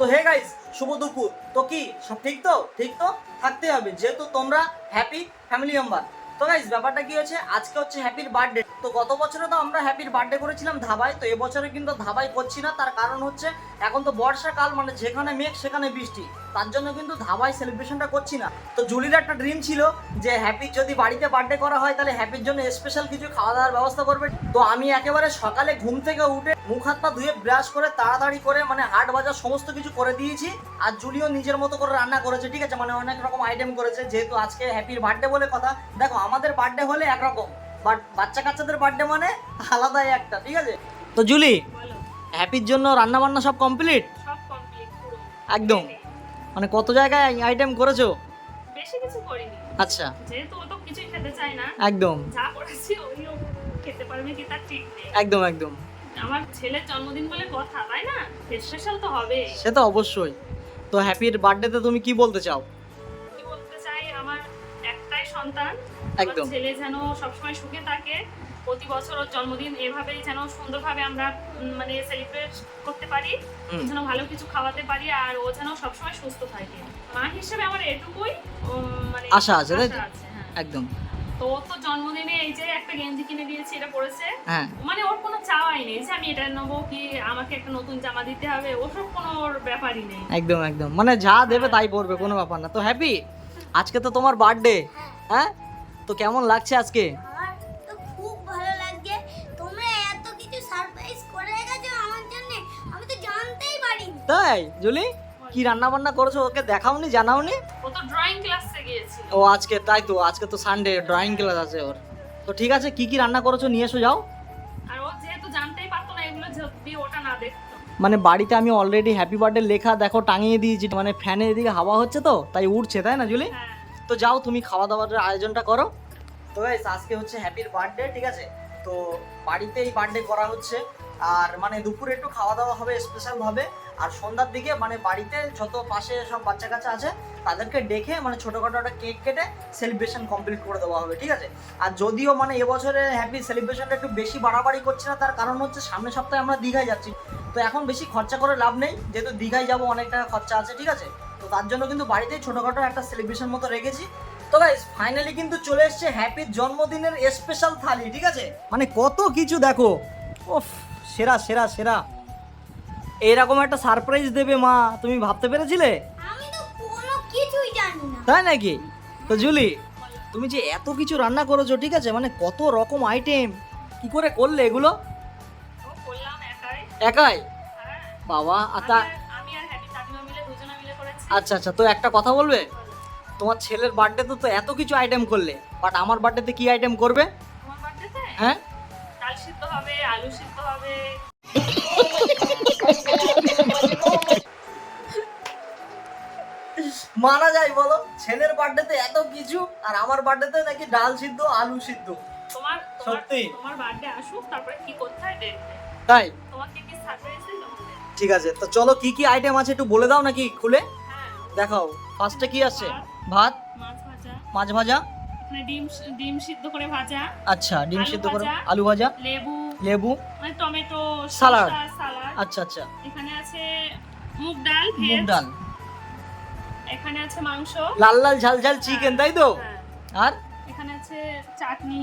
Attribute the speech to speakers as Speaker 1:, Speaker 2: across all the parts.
Speaker 1: তো hey guys, শুভ দুপুর। তো কি সব ঠিক তো? ঠিক তো থাকতে হবে, যেহেতু তোমরা হ্যাপি ফ্যামিলি মেম্বার। তো গাইস, ব্যাপারটা কি হচ্ছে, আজকে হচ্ছে হ্যাপির বার্থডে। তো গত বছরে তো আমরা হ্যাপির বার্থডে করেছিলাম ধাবায়, তো এবছরে কিন্তু ধাবায় করছি না। তার কারণ হচ্ছে এখন তো বর্ষাকাল, মানে যেখানে মেঘ সেখানে বৃষ্টি, তার জন্য কিন্তু ধাবায় সেলিব্রেশনটা করছি না। তো জুলির একটা ড্রিম ছিল যে হ্যাপির যদি বাড়িতে বার্থডে করা হয় তাহলে হ্যাপির জন্য স্পেশাল কিছু খাওয়া দাওয়ার ব্যবস্থা করবে। তো আমি একেবারে সকালে ঘুম থেকে উঠে মুখ হাত পা ধুয়ে ব্রাশ করে তাড়াতাড়ি করে মানে হাট বাজার সমস্ত কিছু করে দিয়েছি। আর জুলিও নিজের মতো করে রান্না করেছে, ঠিক আছে, মানে অনেক রকম আইটেম করেছে, যেহেতু আজকে হ্যাপির বার্থডে বলে কথা। দেখো, আমাদের বার্থডে হলে একরকম, বাট বাচ্চা কাচ্চাদের বার্থডে মানে আলাদাই একটা, ঠিক আছে। তো জুলি, হ্যাপির জন্য রান্না বান্না সব কমপ্লিট?
Speaker 2: সব কমপ্লিট পুরো
Speaker 1: একদম। মানে কত জায়গায় আইটেম করেছো?
Speaker 2: বেশি কিছু করিনি,
Speaker 1: আচ্ছা,
Speaker 2: যেহেতু ও তো কিছুই খেতে চায় না।
Speaker 1: একদম
Speaker 2: যা করেছি ওইও খেতে পারবে কি তার ঠিক নেই।
Speaker 1: একদম একদম।
Speaker 2: আমার ছেলের জন্মদিন বলে কথা, তাই না? স্পেশাল তো হবে।
Speaker 1: সে তো অবশ্যই। তো হ্যাপির বার্থডেতে তুমি কি বলতে চাও?
Speaker 2: কি বলতে চাই, আমার একটাই সন্তান,
Speaker 1: একদম।
Speaker 2: আমার ছেলে যেন সবসময় সুখে থাকে। প্রতি বছর ওর জন্মদিন এভাবেই যেন সুন্দরভাবে আমরা মানে সেলিব্রেট করতে পারি, যেন ভালো কিছু খাওয়াতে পারি, আর ও যেন সবসময় সুস্থ থাকে। মা হিসেবে আমার এটুকুই মানে
Speaker 1: আশা আছে, তাই তো?
Speaker 2: আশা আছে, হ্যাঁ।
Speaker 1: একদম।
Speaker 2: তো ওর তো জন্মদিনে এই যে একটা গেঞ্জি কিনে দিয়েছি, এটা পরেছে।
Speaker 1: হ্যাঁ,
Speaker 2: মানে ওর কোনো চাওয়াই নেই যে আমি এটা নেবো কি আমাকে একটা নতুন জামা দিতে হবে, ওসব কোনো ওর ব্যাপারই নেই।
Speaker 1: একদম একদম, মানে যা দেবে তাই পড়বে, কোনো ব্যাপার না। তো হ্যাপি, আজকে তো তোমার বার্থডে, হ্যাঁ? তো কেমন লাগছে আজকে?
Speaker 3: আমার তো খুব ভালো লাগছে। তোমরা এত কিছু সারপ্রাইজ করে রেখেছো আমার জন্য, আমি তো জানতেই পারিনি।
Speaker 1: তাই জুলি, কি রান্না বান্না করেছো ওকে দেখাওনি, জানাওনি?
Speaker 2: ও তো ড্রয়িং ক্লাসে গিয়েছিল।
Speaker 1: ও আজকে, তাই তো, আজকে তো সানডে, ড্রয়িং ক্লাস আছে ওর। তো ঠিক আছে, কি কি রান্না করেছো নিয়ে এসো, যাও।
Speaker 2: আর ও যেহেতু জানতেই পারতো না এগুলো, যদি ওটা না দেখতো।
Speaker 1: মানে বাড়িতে আমি অলরেডি হ্যাপি বার্থডে লেখা দেখো টাঙিয়ে দিয়েছি, মানে ফ্যানের এদিকে হাওয়া হচ্ছে তো তাই উঠছে, তাই না জুলি?
Speaker 2: হ্যাঁ,
Speaker 1: তো যাও, তুমি খাওয়া দাওয়ার আয়োজনটা করো। তো গাইস, আজকে হচ্ছে হ্যাপির বার্থডে, ঠিক আছে। তো বাড়িতেই বার্থডে করা হচ্ছে, আর মানে দুপুরে একটু খাওয়া দাওয়া হবে স্পেশাল ভাবে। আর সন্ধ্যার দিকে মানে বাড়িতে যত পাশে সব বাচ্চা কাচ্চা আছে তাদেরকে ডেকে মানে ছোটোখাটো একটা কেক কেটে সেলিব্রেশন কমপ্লিট করে দেওয়া হবে, ঠিক আছে। আর যদিও মানে এবছরে হ্যাপি সেলিব্রেশনটা একটু বেশি বাড়াবাড়ি করছে না, তার কারণ হচ্ছে সামনের সপ্তাহে আমরা দীঘায় যাচ্ছি। তো এখন বেশি খরচা করে লাভ নেই, যেহেতু দীঘায় যাবো, অনেক টাকা খরচা আছে, ঠিক আছে। তো তার জন্য কিন্তু বাড়িতেই ছোটোখাটো একটা সেলিব্রেশন মতো রেখেছি। তো গাইস, ফাইনালি কিন্তু চলে এসেছে হ্যাপির জন্মদিনের স্পেশাল থালি, ঠিক আছে। মানে কত কিছু দেখো, ওফ, সেরা সেরা সেরা। এইরকম একটা সারপ্রাইজ দেবে মা, তুমি ভাবতে পেরেছিলে?
Speaker 3: আমি তো কোনো কিছুই জানি না।
Speaker 1: তাই নাকি? তো জুলি, তুমি যে এত কিছু রান্না করেছো, ঠিক আছে, মানে কত রকম আইটেম, কি করে করলে এগুলো?
Speaker 2: ও করলাম একাই।
Speaker 1: একাই?
Speaker 2: হ্যাঁ,
Speaker 1: বাবা, আতা।
Speaker 2: আমি আর হ্যাপি কাকিমা মিলে দুজনে মিলে করেছি।
Speaker 1: আচ্ছা আচ্ছা, তো একটা কথা বলবে, তোমার ছেলের বার্থডে তো এত কিছু আইটেম করলে, বাট আমার বার্থডেতে কি আইটেম করবে?
Speaker 2: তোমার বার্থডেতে
Speaker 1: হ্যাঁ,
Speaker 2: ডাল সিদ্ধ হবে, আলু সিদ্ধ হবে।
Speaker 1: মানা যায় বলো? ছেলের বার্থডেতে এত কিছু, আর আমার বার্থডেতে নাকি ডাল সিদ্ধ আলু সিদ্ধ।
Speaker 2: তোমার
Speaker 1: সত্যি?
Speaker 2: তোমার বার্থডে আসুক, তারপরে কি করতে হয় দেখবে।
Speaker 1: তাই?
Speaker 2: তোমাকে কি সারপ্রাইজ দিই তোমাকে?
Speaker 1: ঠিক আছে, তো চলো, কি কি আইটেম আছে একটু বলে দাও নাকি খুলে
Speaker 2: হ্যাঁ,
Speaker 1: দেখাও। ফার্স্টে কি আছে? ভাত,
Speaker 2: মাছ ভাজা,
Speaker 1: মাছ ভাজা,
Speaker 2: এখানে ডিম সিদ্ধ করে ভাজা,
Speaker 1: আচ্ছা, ডিম
Speaker 2: আলু
Speaker 1: সিদ্ধ করে,
Speaker 2: ভাজা,
Speaker 1: আলু ভাজা,
Speaker 2: লেবু,
Speaker 1: লেবু,
Speaker 2: মানে টমেটো,
Speaker 1: সালাড।
Speaker 2: সালাড।
Speaker 1: আচ্ছা আচ্ছা,
Speaker 2: এখানে আছে মুগ ডাল,
Speaker 1: মুগ
Speaker 2: ভেজ।
Speaker 1: ডাল,
Speaker 2: এখানে আছে মাংস,
Speaker 1: লাল লাল ঝাল ঝাল চিকেন, তাই তো?
Speaker 2: হ্যাঁ।
Speaker 1: আর
Speaker 2: এখানে আছে চাটনি,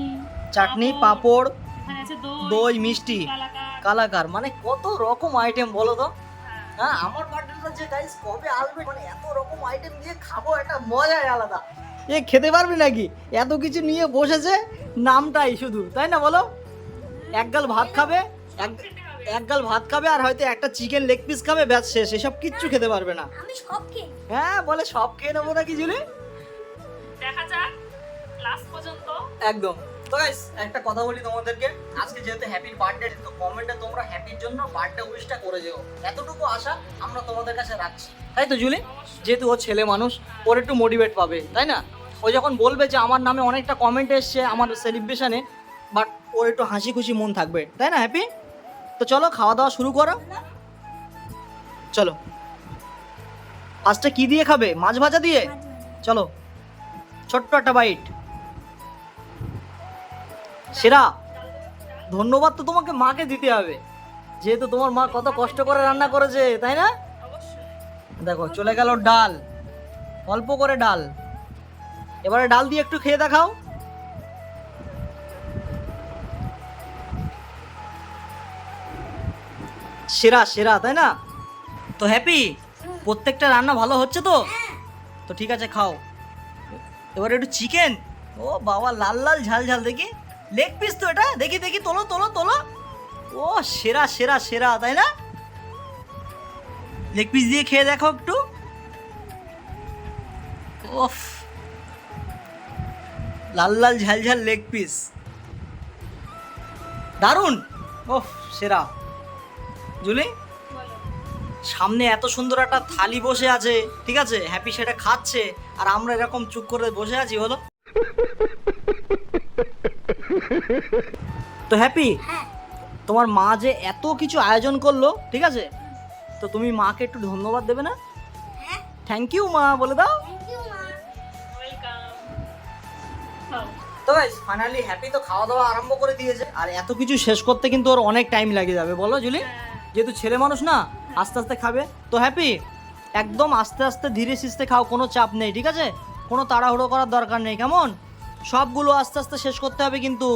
Speaker 1: চাটনি, পাঁপড়,
Speaker 2: এখানে আছে
Speaker 1: দই, মিষ্টি,
Speaker 2: কালাকাঁদ।
Speaker 1: কালাকার, মানে কত রকম আইটেম বলো তো।
Speaker 2: হ্যাঁ।
Speaker 1: হ্যাঁ, আমার বার্থডেটা যে গাইস কবে আসবে, মানে এত রকম আইটেম দিয়ে খাবো, একটা মজাই আলাদা। এ খেতে পারবি নাকি? এত কিছু নিয়ে বসেছে, নামটাই শুধু, তাই না বলো? এক গাল ভাত খাবে, এক গাল ভাত খাবে, আর হয়তো একটা চিকেন লেগ পিস খাবে, ব্যাস শেষ, এসব কিচ্ছু খেতে পারবে না।
Speaker 3: আমি সব খেয়ে
Speaker 1: হ্যাঁ, বলে সব খেয়ে নেবো নাকি জুলি?
Speaker 2: দেখা যাক লাস্ট পর্যন্ত।
Speaker 1: একদম। তো গাইস, একটা কথা বলি তোমাদেরকে, আজকে যেহেতু হ্যাপির বার্থডে, তো কমেন্টে তোমরা হ্যাপির জন্য বার্থডে উইশটা করে যেও, এতটুকু আশা আমরা তোমাদের কাছে রাখছি, তাই তো জুলি? যেহেতু ও ছেলে মানুষ, ওর একটু মোটিভেট পাবে, তাই না? ও যখন বলবে যে আমার নামে অনেকটা কমেন্ট এসছে আমার সেলিব্রেশনে, বাট ওর একটু হাসি খুশি মন থাকবে, তাই না হ্যাপি? তো চলো, খাওয়া দাওয়া শুরু করো, চলো। ফার্স্টে কি দিয়ে খাবে? মাছ ভাজা দিয়ে? চলো, ছোট্ট একটা বাইট। সেরা। ধন্যবাদ তো তোমাকে মাকে দিতে হবে, যেহেতু তোমার মা কত কষ্ট করে রান্না করেছে, তাই না?
Speaker 2: অবশ্যই।
Speaker 1: দেখো চলে গেল ডাল, অল্প করে ডাল। এবারে ডাল দিয়ে একটু খেয়ে দেখাও। সেরা সেরা, তাই না? তো হ্যাপি, প্রত্যেকটা রান্না ভালো হচ্ছে তো? তো ঠিক আছে, খাও। এবারে একটু চিকেন। ও বাবা, লাল লাল ঝাল ঝাল, দেখি লেগ পিস তো এটা, দেখি দেখি, তোলো তোলো তোলো। ও সেরা সেরা সেরা, তাই না? লেগ পিস দিয়ে খেয়ে দেখো একটু। ওফ, লাল লাল ঝাল ঝাল লেগ পিস, দারুণ। ওফ, সেরা। জুলি,
Speaker 2: বলো।
Speaker 1: সামনে এত সুন্দর একটা থালি বসে আছে, ঠিক আছে, হ্যাপি সেটা খাচ্ছে, আর আমরা এরকম চুপ করে বসে আছি, বলো? তো হ্যাপি,
Speaker 3: হ্যাঁ
Speaker 1: তোমার মা যে এত কিছু আয়োজন করলো, ঠিক আছে, তো তুমি মাকে একটু ধন্যবাদ দেবে না?
Speaker 3: হ্যাঁ
Speaker 1: থ্যাংক ইউ মা বলে দাও।
Speaker 3: থ্যাংক ইউ মা।
Speaker 2: ওয়েলকাম। খাও।
Speaker 1: তো গাইস, ফাইনালি হ্যাপি তো খাওয়া দাওয়া আরম্ভ করে দিয়েছে, আর এত কিছু শেষ করতে কিন্তু ওর অনেক টাইম লেগে যাবে, বলো জুলি?
Speaker 2: হ্যাঁ।
Speaker 1: যেহেতু ছেলে মানুষ না, আস্তে আস্তে খাবে। তো হ্যাপি, একদম আস্তে আস্তে ধীরে সুস্থে খাও, কোনো চাপ নেই, ঠিক আছে? কোনো তাড়াহুড়ো করার দরকার নেই, কেমন? সবগুলো আস্তে আস্তে শেষ করতে হবে কিন্তু।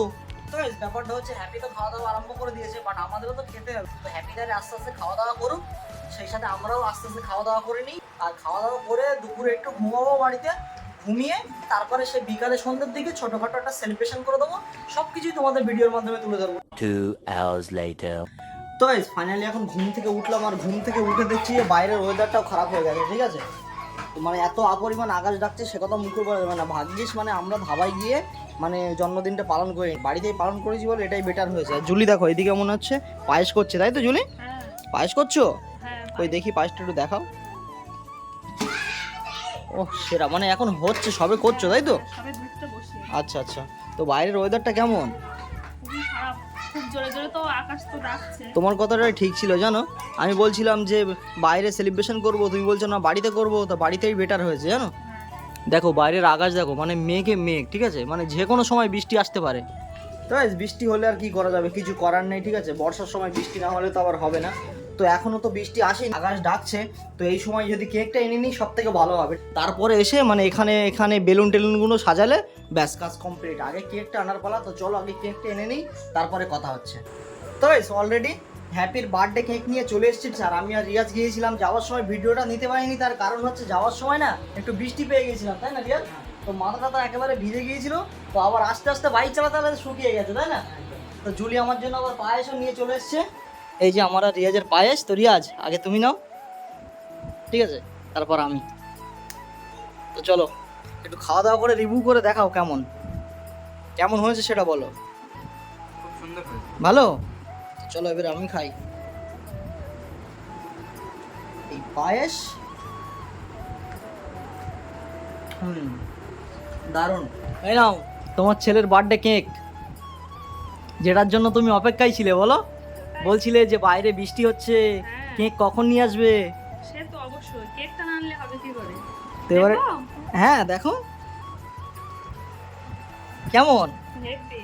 Speaker 1: তো গাইস, ব্যাপারটা হচ্ছে হ্যাপি তো খাওয়া দাওয়া আরম্ভ করে দিয়েছে, বাট আমাদেরও তো খেতে হবে। তো হ্যাপি তাহলে আস্তে আস্তে খাওয়া দাওয়া করুক, সেই সাথে আমরাও আস্তে আস্তে খাওয়া দাওয়া করে নিই। আর খাওয়া দাওয়া করে দুপুরে একটু ঘুমাবো বাড়িতে, ঘুমিয়ে তারপরে সে বিকালে সন্ধ্যের দিকে ছোটখাটো একটা সেলিব্রেশন করে দেবো। সব কিছুই তোমাদের ভিডিওর মাধ্যমে তুলে ধরবো।
Speaker 4: 2 hours later.
Speaker 1: তো গাইস, ফাইনালি এখন ঘুম থেকে উঠলাম, আর ঘুম থেকে উঠে দেখছি যে বাইরের ওয়েদারটাও খারাপ হয়ে গেছে, ঠিক আছে? তো মানে এত আপরিমাণ আকাশ ডাকছে, সে কথা মুখে বলা যাবে না। ভাগ্যিস মানে আমরা ধাবায় গিয়ে মানে জন্মদিনটা পালন করি, বাড়িতেই পালন করেছি বলে এটাই বেটার হয়েছে। আর জুলি দেখো, এদিকে মনে হচ্ছে পায়েস করছে, তাই তো জুলি?
Speaker 2: হ্যাঁ
Speaker 1: পায়েস করছো?
Speaker 2: হ্যাঁ।
Speaker 1: ওই দেখি পায়েসটা একটু দেখাও। ও সেরা, মানে এখন হচ্ছে, সবে করছো, তাই তো?
Speaker 2: সবে ধরতে বসে।
Speaker 1: আচ্ছা আচ্ছা। তো বাইরের ওয়েদারটা কেমন?
Speaker 2: খুবই খারাপ, খুব জোরে জোরে তো আকাশ তো ডাকছে।
Speaker 1: তোমার কথাটা ঠিক ছিল, জানো? আমি বলছিলাম যে বাইরে সেলিব্রেশন করব, তুমি বলছো না বাড়িতে করব, তো বাড়িতেই বেটার হয়েছে, জানো?
Speaker 2: হ্যাঁ।
Speaker 1: দেখো বাইরের আকাশ দেখো, মানে মেঘে মেঘ, ঠিক আছে, মানে যে কোনো সময় বৃষ্টি আসতে পারে। তো guys, বৃষ্টি হলে আর কি করা যাবে, কিছু করার নেই, ঠিক আছে? বর্ষার সময় বৃষ্টি না হলে তো আবার হবে না। তো এখনো তো বৃষ্টি আসেনি, আকাশ ডাকছে। তো এই সময় যদি কেকটা এনে নিই সব থেকে ভালো হবে। তারপরে এসে মানে এখানে এখানে বেলুন টেলুনগুলো সাজালে ব্যাস কাজ কমপ্লিট। আগে কেকটা আনার পালা, তো চলো আগে কেকটা এনে নিই, তারপরে কথা হচ্ছে। তো গাইস, অলরেডি হ্যাপির বার্থডে কেক নিয়ে চলে এসেছি। আর আমি আর রিয়াজ গিয়েছিলাম, যাওয়ার সময় ভিডিওটা নিতে পারিনি, তার কারণ হচ্ছে যাওয়ার সময় না একটু বৃষ্টি পেয়ে গেছিলাম, তাই না রিয়াজ? তো মাথাটা তো একেবারে ভিজে গিয়েছিল, তো আবার আস্তে আস্তে বাইক চালাতে চালাতে শুকিয়ে গেছে, তাই না? তো জুলি আমার জন্য আবার পায়েসও নিয়ে চলে এসছে। এই যে আমার আর রিয়াজের পায়েস। তো রিয়াজ, আগে তুমি নাও, ঠিক আছে, তারপর আমি। তো চলো একটু খাওয়া দাওয়া করে রিভিউ করে দেখাও কেমন কেমন হয়েছে সেটা বলো।
Speaker 5: খুব সুন্দর হয়েছে।
Speaker 1: ভালো? তো চলো এবার আমি খাই এই পায়েস। দারুণ। এই নাও তোমার ছেলের বার্থডে কেক, যেটার জন্য তুমি অপেক্ষায় ছিলে, বলো? বলছিলে যে বাইরে বৃষ্টি হচ্ছে,
Speaker 2: হ্যাঁ।
Speaker 1: কেক কখন নিয়ে আসবে?
Speaker 2: সে তো অবশ্যই, কেকটা না আনলে হবে কি করে?
Speaker 1: তো এবারে
Speaker 2: দেখো?
Speaker 1: হ্যাঁ দেখো কেমন,
Speaker 2: হেব্বি,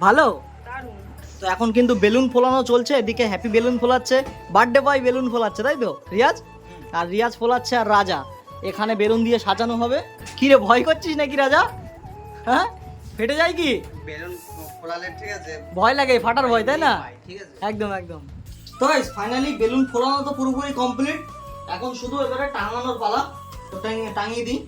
Speaker 1: ভালো।
Speaker 2: দারুণ।
Speaker 1: তো এখন কিন্তু বেলুন ফোলানো চলছে, এদিকে হ্যাপি বেলুন ফোলাচ্ছে, বার্থডে বয় বেলুন ফোলাচ্ছে, তাই তো রিয়াজ? আর রিয়াজ ফোলাচ্ছে, আর রাজা এখানে বেলুন দিয়ে সাজানো হবে। কি রে, ভয় করছিস নাকি রাজা? হ্যাঁ, ফেটে যায় কি?
Speaker 5: বেলুন ফোলালে ঠিক আছে,
Speaker 1: ভয় লাগে, ফাটার ভয়, তাই না?
Speaker 5: ঠিক আছে।
Speaker 1: একদম একদম। তো গাইস, ফাইনালি বেলুন ফোলানো তো পুরোপুরি কমপ্লিট, এখন শুধু এবারে টাঙানোর পালা। তো টাঙিয়ে দিই।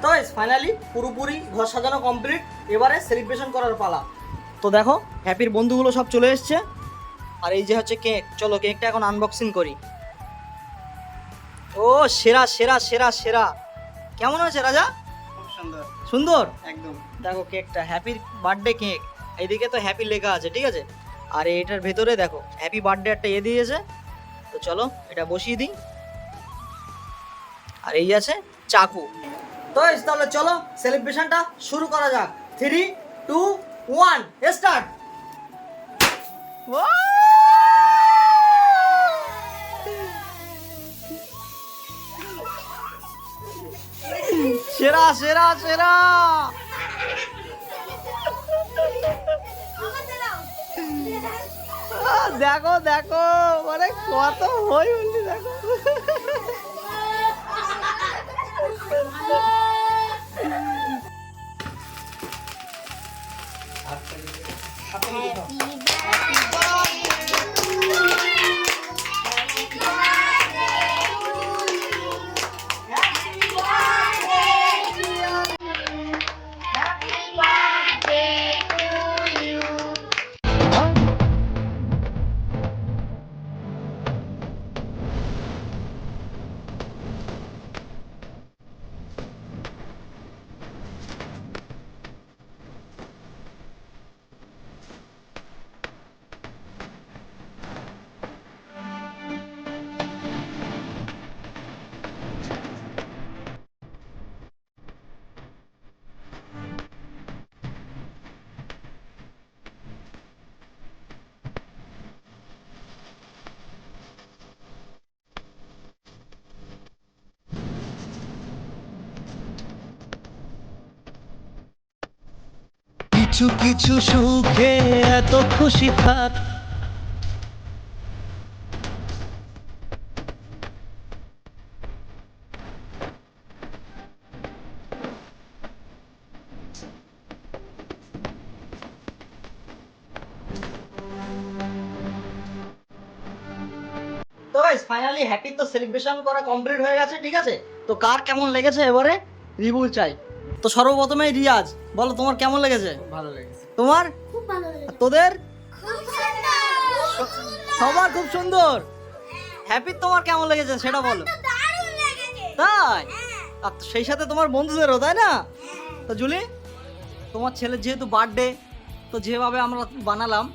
Speaker 1: তো গাইস, ফাইনালি পুরোপুরি ঘর সাজানো কমপ্লিট, এবারে সেলিব্রেশন করার পালা। তো দেখো হ্যাপির বন্ধুগুলো সব চলে এসছে, আর এই যে হচ্ছে কেক। চলো কেকটা এখন আনবক্সিং করি। ও সেরা সেরা সেরা সেরা, কেমন হয়েছে রাজা?
Speaker 5: খুব সুন্দর,
Speaker 1: সুন্দর।
Speaker 5: একদম।
Speaker 1: দেখো কেকটা হ্যাপির বার্থডে কেক, এইদিকে তো হ্যাপি লেখা আছে, ঠিক আছে, আর এটার ভেতরে দেখো হ্যাপি বার্থডে একটা দিয়েছে। তো চলো এটা বসিয়ে দিই, আর এই আছে চাকু। তো তাহলে চলো সেলিব্রেশনটা শুরু করা যাক। 3, 2, 1 স্টার্ট। সেরা সেরা সেরা। দেখো দেখো মানে কত হই উঠলি দেখো।
Speaker 6: কিছু কিছু সুখে এত খুশি থাক।
Speaker 1: তো গাইস ফাইনালি হ্যাপি তো সেলিব্রেশন করা কমপ্লিট হয়ে গেছে, ঠিক আছে? তো কার কেমন লেগেছে এবারে রিভিউ চাই। তো সর্বপ্রথমেই রিয়াজ, বলো তোমার কেমন লেগেছে?
Speaker 5: ভালো লেগেছে।
Speaker 1: তোমার?
Speaker 3: খুব ভালো লেগেছে।
Speaker 1: তোদের?
Speaker 3: খুব সুন্দর।
Speaker 1: সবার খুব সুন্দর। হ্যাপি তোমার কেমন লেগেছে সেটা বলো।
Speaker 3: তো দারুণ লেগেছে।
Speaker 1: তাই?
Speaker 3: হ্যাঁ,
Speaker 1: আর সেই সাথে তোমার বন্ধুদেরও, তাই না?
Speaker 3: হ্যাঁ।
Speaker 1: তো জুলি, তোমার ছেলের যেহেতু বার্থডে, তো যেভাবে আমরা বানালাম,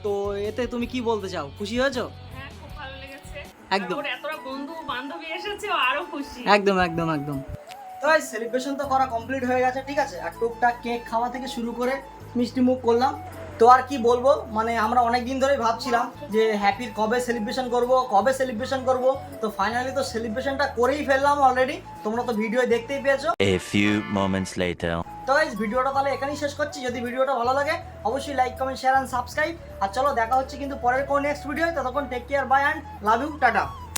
Speaker 1: তো এতে তুমি কি বলতে চাও? খুশি হয়েছো?
Speaker 2: হ্যাঁ, খুব ভালো লেগেছে।
Speaker 1: একদম।
Speaker 2: আর ওর এতটা বন্ধু বান্ধবী এসেছে, ও আরো খুশি।
Speaker 1: একদম একদম একদম। তো এই সেলিব্রেশন তো করা কমপ্লিট হয়ে গেছে, ঠিক আছে? আর টুকটাক কেক খাওয়া থেকে শুরু করে মিষ্টি মুখ করলাম। তো আর কি বলবো, মানে আমরা অনেক দিন ধরেই ভাবছিলাম যে হ্যাপির কবে সেলিব্রেশন করব। তো ফাইনালি তো সেলিব্রেশনটা করেই ফেললাম অলরেডি, তোমরা তো ভিডিও দেখতেই পেয়েছো।
Speaker 4: A few moments later.
Speaker 1: তো এই ভিডিওটা তাহলে এখানেই শেষ করছি। যদি ভিডিওটা ভালো লাগে অবশ্যই like comment share and subscribe. আর চলো দেখা হচ্ছে কিন্তু পরের কোন নেক্সট ভিডিও। ততক্ষণ take care, bye and love you, tata.